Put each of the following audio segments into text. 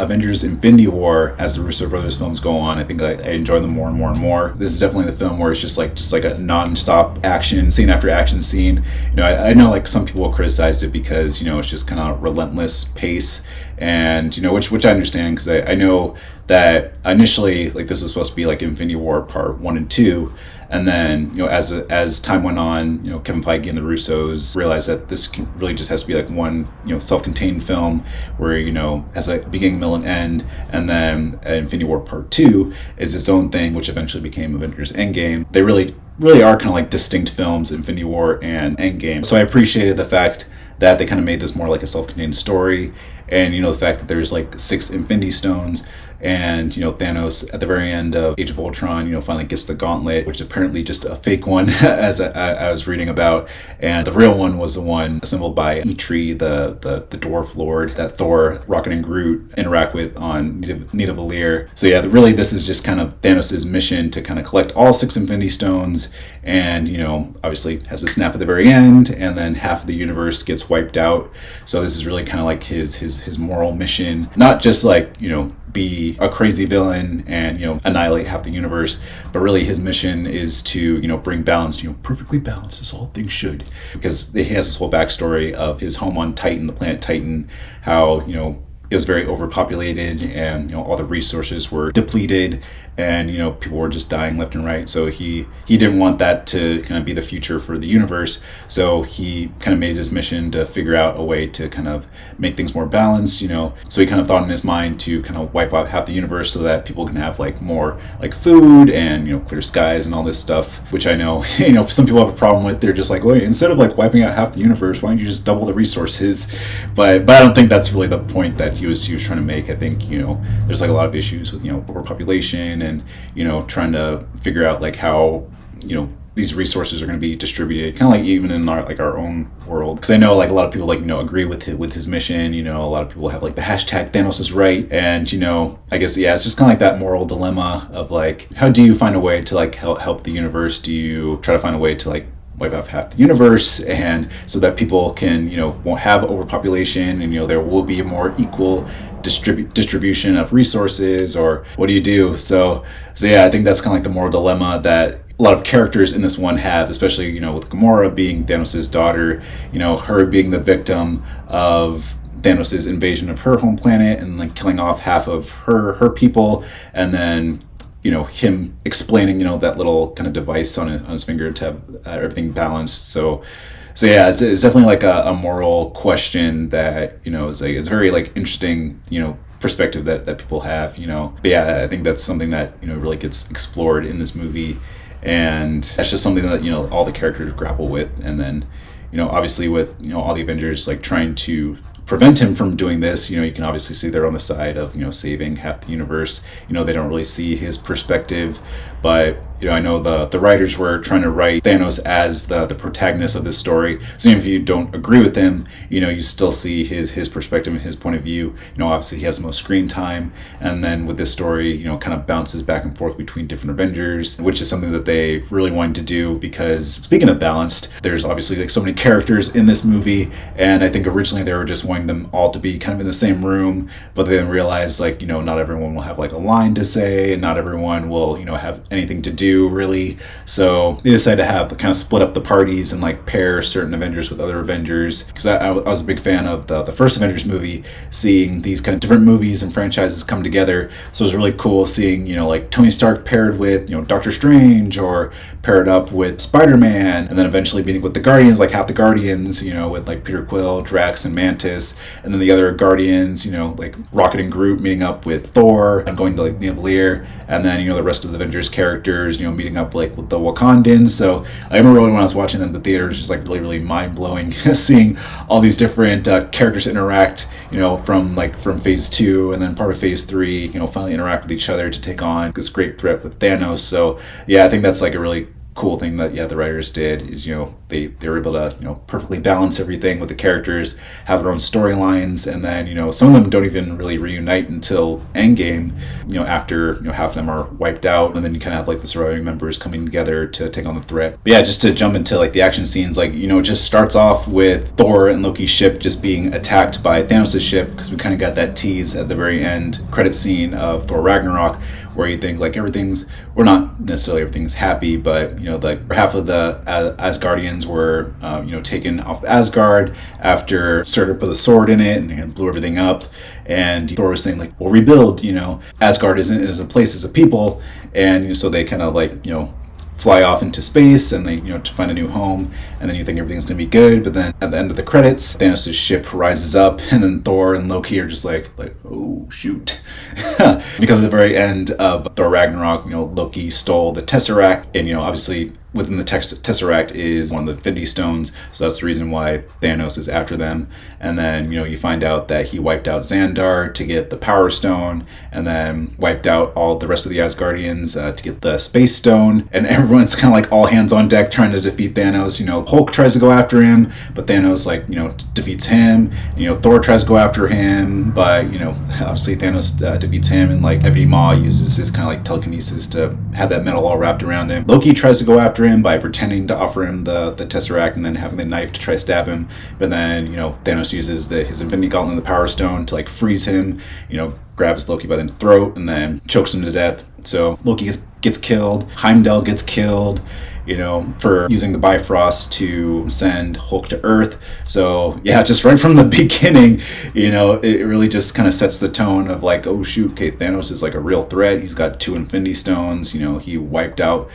Avengers Infinity War, as the Russo Brothers films go on, I think I enjoy them more and more and more. This is definitely the film where it's just like a non-stop action scene after action scene. I know like some people criticized it because it's just kind of relentless pace, and which I understand, because I know that initially like this was supposed to be like Infinity War Part 1 and 2, and then as time went on, Kevin Feige and the Russos realized that this really just has to be like one self-contained film where has a beginning, middle, and end, and then Infinity War Part 2 is its own thing, which eventually became Avengers Endgame. They really are kind of like distinct films, Infinity War and Endgame. So I appreciated the fact that they kind of made this more like a self-contained story, and the fact that there's like 6 Infinity Stones, and Thanos at the very end of Age of Ultron finally gets the gauntlet, which is apparently just a fake one as I was reading about, and the real one was the one assembled by Eitri, the dwarf lord that Thor, Rocket, and Groot interact with on Nidavellir. So yeah, really this is just kind of Thanos' mission to kind of collect all 6 Infinity Stones, and obviously has a snap at the very end, and then half of the universe gets wiped out. So this is really kind of like his moral mission, not just like be a crazy villain and annihilate half the universe, but really his mission is to bring balance, perfectly balanced as all things should, because he has this whole backstory of his home on Titan, the planet Titan, how it was very overpopulated, and all the resources were depleted, and people were just dying left and right. So he didn't want that to kind of be the future for the universe, so he kind of made his mission to figure out a way to kind of make things more balanced. So he kind of thought in his mind to kind of wipe out half the universe so that people can have like more like food and clear skies and all this stuff, which I know some people have a problem with. They're just like, wait, instead of like wiping out half the universe, why don't you just double the resources? But I don't think that's really the point that he was trying to make. I think there's like a lot of issues with overpopulation, and trying to figure out like how these resources are going to be distributed, kind of like even in our own world. Because I know like a lot of people agree with his mission. A lot of people have like the hashtag Thanos is right, and I guess it's just kind of like that moral dilemma of like, how do you find a way to like help the universe? Do you try to find a way to like wipe out half the universe, and so that people can won't have overpopulation, and there will be a more equal distribution of resources, or what do you do? So yeah, I think that's kind of like the moral dilemma that a lot of characters in this one have, especially with Gamora being Thanos' daughter, her being the victim of Thanos' invasion of her home planet and like killing off half of her people, and then him explaining that little kind of device on his finger to have everything balanced. So yeah, it's definitely like a moral question that is like, it's very like interesting perspective that people have. But yeah, I think that's something that really gets explored in this movie, and that's just something that all the characters grapple with. And then obviously with all the Avengers like trying to prevent him from doing this, you can obviously see they're on the side of saving half the universe. They don't really see his perspective, but I know the writers were trying to write Thanos as the protagonist of this story. So even if you don't agree with him, you still see his perspective and his point of view. Obviously he has the most screen time, and then with this story, kind of bounces back and forth between different Avengers, which is something that they really wanted to do, because speaking of balanced, there's obviously like so many characters in this movie, and I think originally they were just wanting them all to be kind of in the same room, but they then realized like not everyone will have like a line to say, and not everyone will have anything to do really. So they decided to have kind of split up the parties and like pair certain Avengers with other Avengers, because I was a big fan of the first Avengers movie, seeing these kind of different movies and franchises come together. So it was really cool seeing like Tony Stark paired with Doctor Strange, or paired up with Spider-Man, and then eventually meeting with the Guardians, like half the Guardians with like Peter Quill, Drax, and Mantis, and then the other Guardians like Rocket and Groot meeting up with Thor and going to like Nidavellir, and then the rest of the Avengers characters meeting up like with the Wakandans. So I remember when I was watching them in the theaters, just like really mind-blowing seeing all these different characters interact from phase 2, and then part of phase 3 finally interact with each other to take on this great threat with Thanos. So yeah, I think that's like a really cool thing that the writers did is they were able to perfectly balance everything with the characters, have their own storylines, and then some of them don't even really reunite until Endgame, after half of them are wiped out, and then you kind of have like the surviving members coming together to take on the threat. But yeah, just to jump into like the action scenes, like it just starts off with Thor and Loki's ship just being attacked by Thanos' ship, because we kind of got that tease at the very end credit scene of Thor Ragnarok, where you think like everything's, well, not necessarily everything's happy, but like half of the Asgardians were taken off Asgard after Surtur put a sword in it and blew everything up, and Thor was saying like, we'll rebuild, Asgard isn't as a place as a people, and so they kind of like fly off into space and they to find a new home, and then you think everything's gonna be good, but then at the end of the credits Thanos' ship rises up, and then Thor and Loki are just like oh shoot. Because at the very end of Thor Ragnarok, Loki stole the Tesseract, and obviously within the Tesseract is one of the Infinity Stones, so that's the reason why Thanos is after them. And then you find out that he wiped out Xandar to get the Power Stone, and then wiped out all the rest of the Asgardians to get the Space Stone, and everyone's kind of like all hands on deck trying to defeat Thanos. Hulk tries to go after him, but Thanos defeats him. Thor tries to go after him, but obviously Thanos defeats him, and like Ebony Maw uses his kind of like telekinesis to have that metal all wrapped around him. Loki tries to go after him by pretending to offer him the Tesseract and then having the knife to try to stab him, but then Thanos uses his Infinity Gauntlet and the Power Stone to like freeze him, grabs Loki by the throat and then chokes him to death. So Loki gets killed, Heimdall gets killed, for using the Bifrost to send Hulk to Earth. So yeah, just right from the beginning, it really just kind of sets the tone of like, oh shoot, okay, Thanos is like a real threat. He's got 2 Infinity Stones, he wiped out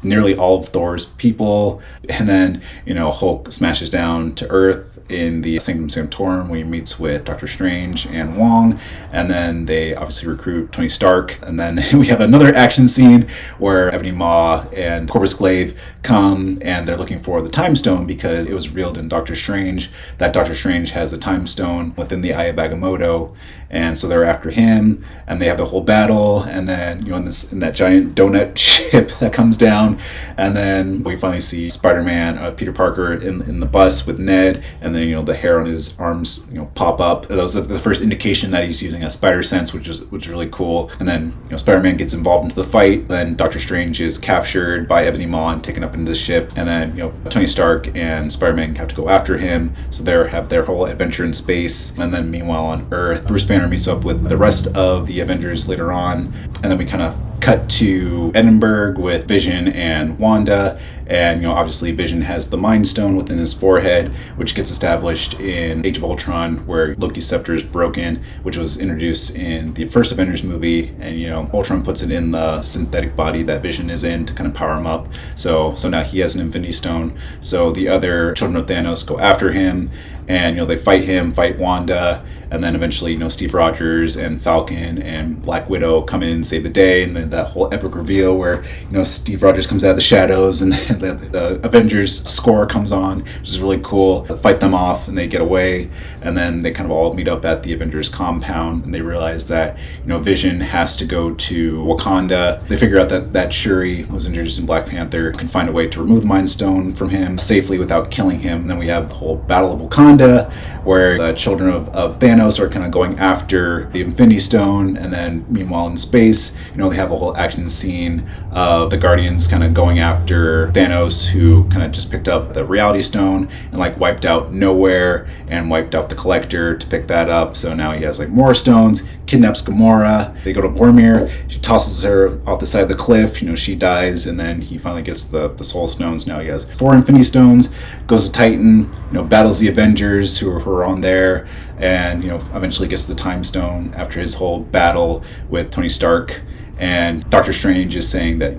nearly all of Thor's people, and then Hulk smashes down to Earth in the Sanctum Sanctorum when he meets with Doctor Strange and Wong, and then they obviously recruit Tony Stark, and then we have another action scene where Ebony Maw and Corvus Glaive come, and they're looking for the Time Stone, because it was revealed in Doctor Strange that Doctor Strange has the Time Stone within the Eye of Agamotto, and so they're after him, and they have the whole battle, and then in that giant donut ship that comes down, and then we finally see Spider-Man, Peter Parker in the bus with Ned, and then the hair on his arms pop up. That was the first indication that he's using a spider sense, which is really cool. And then Spider-Man gets involved into the fight. Then Doctor Strange is captured by Ebony Maw and taken up into the ship, and then Tony Stark and Spider-Man have to go after him. So they have their whole adventure in space, and then meanwhile on Earth, Bruce Banner meets up with the rest of the Avengers later on, and then we kind of cut to Edinburgh with Vision and Wanda, and obviously Vision has the Mind Stone within his forehead, which gets established in Age of Ultron, where Loki's scepter is broken, which was introduced in the first Avengers movie, and Ultron puts it in the synthetic body that Vision is in to kind of power him up. So now he has an Infinity Stone. So the other children of Thanos go after him, and they fight Wanda, and then eventually Steve Rogers and Falcon and Black Widow come in and save the day, and then that whole epic reveal where Steve Rogers comes out of the shadows and the Avengers score comes on, which is really cool. They fight them off and they get away, and then they kind of all meet up at the Avengers compound, and they realize that Vision has to go to Wakanda. They figure out that Shuri, who was introduced in Black Panther, can find a way to remove the Mind Stone from him safely without killing him. And then we have the whole Battle of Wakanda, where the children of Thanos are kind of going after the Infinity Stone, and then meanwhile in space, they have a whole action scene of the Guardians kind of going after Thanos, who kind of just picked up the Reality Stone and like wiped out Nowhere and wiped out the Collector to pick that up. So now he has like more stones, kidnaps Gamora. They go to Vormir. She tosses her off the side of the cliff. She dies, and then he finally gets the Soul Stones. Now he has 4 Infinity Stones. Goes to Titan. Battles the Avengers who are on there, and eventually gets the Time Stone after his whole battle with Tony Stark. And Doctor Strange is saying that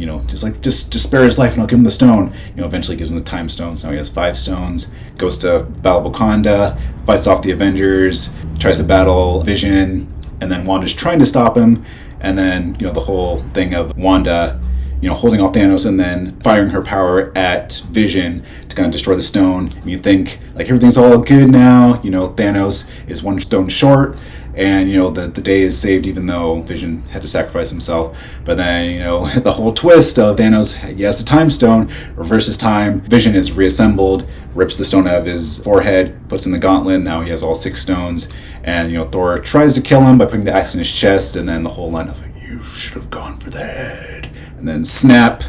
just spare his life and I'll give him the stone. Eventually gives him the Time Stones. Now he has 5 stones. Goes to Battle of Wakanda, fights off the Avengers, tries to battle Vision, and then Wanda's trying to stop him. And then the whole thing of Wanda holding off Thanos and then firing her power at Vision to kind of destroy the stone. And you think like everything's all good now. Thanos is one stone short, and the day is saved even though Vision had to sacrifice himself. But then the whole twist of Thanos, he has a time stone, reverses time, Vision is reassembled, rips the stone out of his forehead, puts in the gauntlet. Now he has all 6 stones, and Thor tries to kill him by putting the axe in his chest, and then the whole line of "you should have gone for the head," and then snap,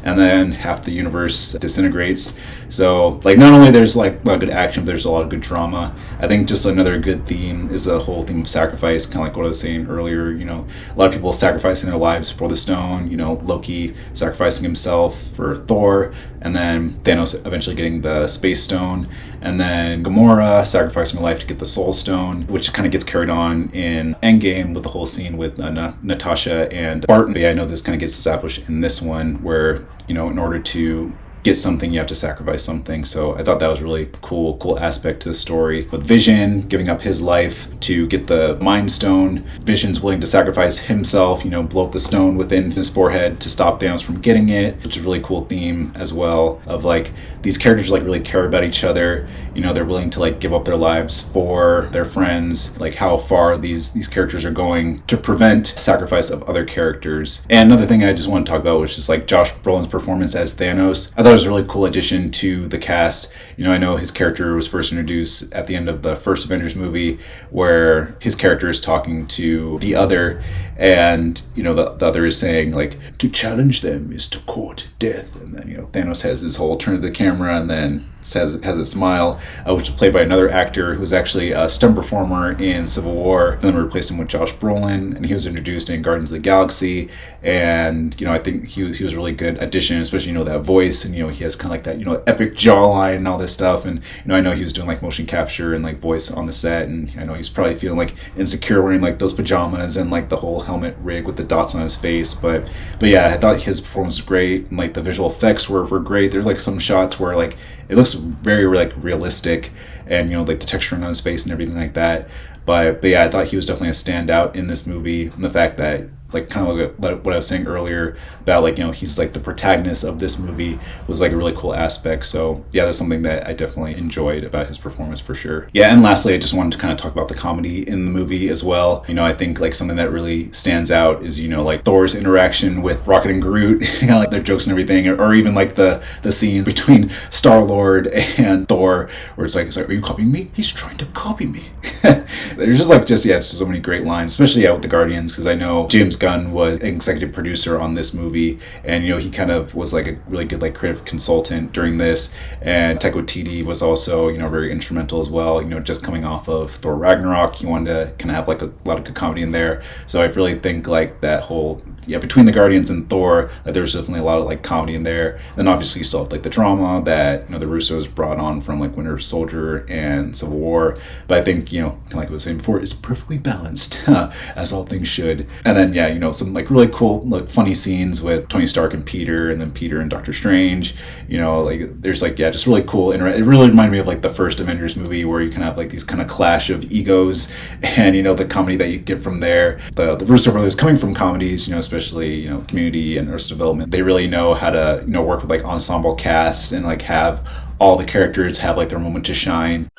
and then half the universe disintegrates. So like not only there's like a lot of good action, but there's a lot of good drama. I think just another good theme is the whole theme of sacrifice, kind of like what I was saying earlier. A lot of people sacrificing their lives for the stone. Loki sacrificing himself for Thor, and then Thanos eventually getting the space stone, and then Gamora sacrificing her life to get the soul stone, which kind of gets carried on in Endgame with the whole scene with Natasha and Barton. But yeah, I know this kind of gets established in this one where in order to get something, you have to sacrifice something. So I thought that was really cool aspect to the story. With Vision giving up his life to get the Mind Stone, Vision's willing to sacrifice himself, blow up the stone within his forehead to stop Thanos from getting it, which is a really cool theme as well of like these characters like really care about each other. They're willing to like give up their lives for their friends, like how far these characters are going to prevent sacrifice of other characters. And another thing I just want to talk about, which is like Josh Brolin's performance as Thanos. I thought it was a really cool addition to the cast. I know his character was first introduced at the end of the first Avengers movie, where his character is talking to the other, and the other is saying like, to challenge them is to court death. And then Thanos has his whole turn to the camera and then has a smile, which is played by another actor who was actually a stunt performer in Civil War. Then we replaced him with Josh Brolin, and he was introduced in Guardians of the Galaxy. And I think he was a really good addition, especially that voice, and he has kind of like that epic jawline and all this stuff. And I know he was doing like motion capture and like voice on the set, and I know he's probably feeling like insecure wearing like those pajamas and like the whole helmet rig with the dots on his face. But yeah, I thought his performance was great, and like the visual effects were great. There's like some shots where like it looks very like realistic, and like the texturing on his face and everything like that. But yeah, I thought he was definitely a standout in this movie, and the fact that like kind of like what I was saying earlier about like he's like the protagonist of this movie was like a really cool aspect. So yeah, that's something that I definitely enjoyed about his performance for sure. Yeah, and lastly, I just wanted to kind of talk about the comedy in the movie as well. I think like something that really stands out is like Thor's interaction with Rocket and Groot, kind of like their jokes and everything, or even like the scenes between Star-Lord and Thor, where it's like, are you copying me? He's trying to copy me. There's just so many great lines, especially with the Guardians, because I know James Gunn was an executive producer on this movie, and he kind of was like a really good like creative consultant during this. And Taika Waititi was also very instrumental as well. Just coming off of Thor Ragnarok, he wanted to kind of have like a lot of good comedy in there. So I really think like that whole between the Guardians and Thor, there was definitely a lot of like comedy in there. Then obviously you still have like the drama that the Russos brought on from like Winter Soldier and Civil War. But I think kind of like I was saying before, it's perfectly balanced as all things should. And then some like really cool like funny scenes with Tony Stark and Peter, and then Peter and Doctor Strange. Like there's like just really cool. It really reminded me of like the first Avengers movie, where you kind of have like these kind of clash of egos, and the comedy that you get from there. The Russo Brothers, coming from comedies, especially Community and Arrested Development, they really know how to work with like ensemble casts and like have all the characters have like their moment to shine.